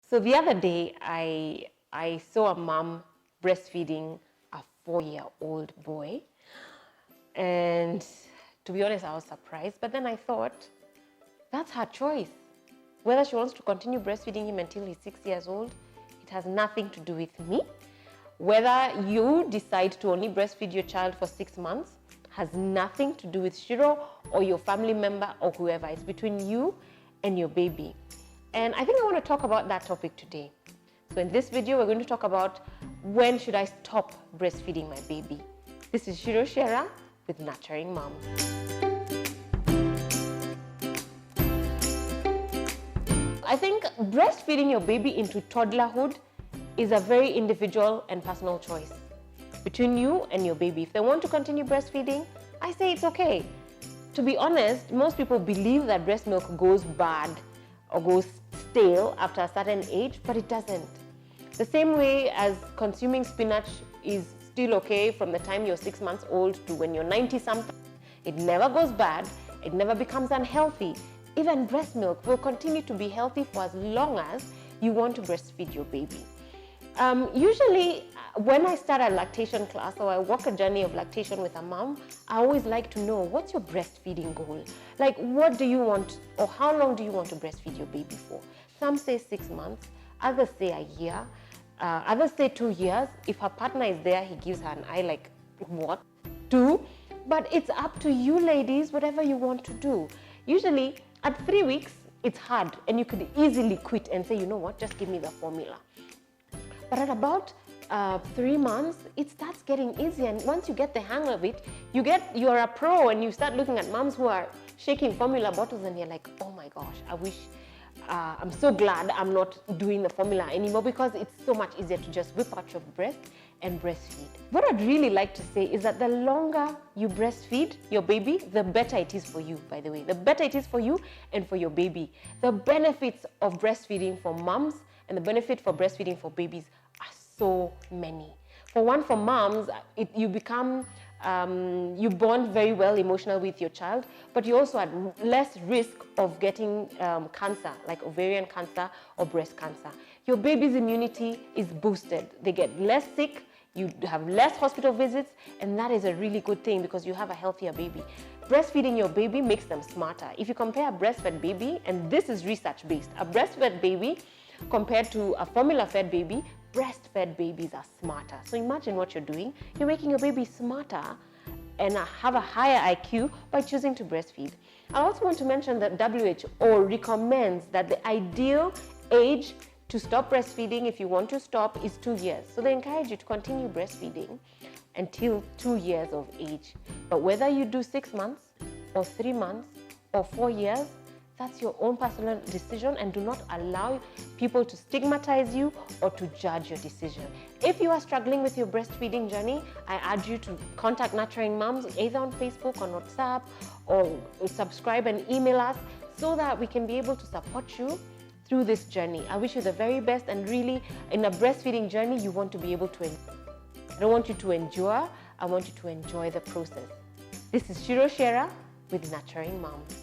So the other day, I saw a mom breastfeeding a 4-year-old boy. And to be honest, I was surprised. But then I thought, that's her choice. Whether she wants to continue breastfeeding him until he's 6 years old, it has nothing to do with me. Whether you decide to only breastfeed your child for 6 months has nothing to do with Shiro or your family member or whoever. It's between you and your baby. And I think I want to talk about that topic today. So in this video, we're going to talk about when should I stop breastfeeding my baby. This is Shiro Shera with Nurturing Mom. I think breastfeeding your baby into toddlerhood is a very individual and personal choice between you and your baby. If they want to continue breastfeeding, I say it's okay. To be honest, most people believe that breast milk goes bad or goes stale after a certain age, but it doesn't. The same way as consuming spinach is still okay from the time you're 6 months old to when you're 90-something. It never goes bad, it never becomes unhealthy. Even breast milk will continue to be healthy for as long as you want to breastfeed your baby. Usually, when I start a lactation class or I walk a journey of lactation with a mom, I always like to know, what's your breastfeeding goal? Like, what do you want, or how long do you want to breastfeed your baby for? Some say 6 months, others say a year, others say 2 years. If her partner is there, he gives her an eye like, what? 2? But it's up to you ladies, whatever you want to do. Usually, at 3 weeks, it's hard and you could easily quit and say, you know what, just give me the formula. But at about 3 months, it starts getting easy, and once you get the hang of it, you're a pro, and you start looking at moms who are shaking formula bottles, and you're like, oh my gosh, I'm so glad I'm not doing the formula anymore, because it's so much easier to just whip out your breast and breastfeed. What I'd really like to say is that the longer you breastfeed your baby, the better it is for you, by the way. The better it is for you and for your baby. The benefits of breastfeeding for moms and the benefit for breastfeeding for babies are so many. For one, for moms, you bond very well emotionally with your child, but you also at less risk of getting cancer, like ovarian cancer or breast cancer. Your baby's immunity is boosted. They get less sick, you have less hospital visits, and that is a really good thing because you have a healthier baby. Breastfeeding your baby makes them smarter. If you compare a breastfed baby, and this is research-based, a breastfed baby compared to a formula-fed baby, breastfed babies are smarter. So imagine what you're doing. You're making your baby smarter and have a higher IQ by choosing to breastfeed. I also want to mention that WHO recommends that the ideal age to stop breastfeeding, if you want to stop, is 2 years. So they encourage you to continue breastfeeding until 2 years of age. But whether you do 6 months or 3 months or 4 years, that's your own personal decision, and do not allow people to stigmatize you or to judge your decision. If you are struggling with your breastfeeding journey, I urge you to contact Nurturing Moms either on Facebook or WhatsApp, or subscribe and email us so that we can be able to support you through this journey. I wish you the very best, and really, in a breastfeeding journey, you want to be able to I don't want you to endure, I want you to enjoy the process. This is Shiro Shera with Nurturing Moms.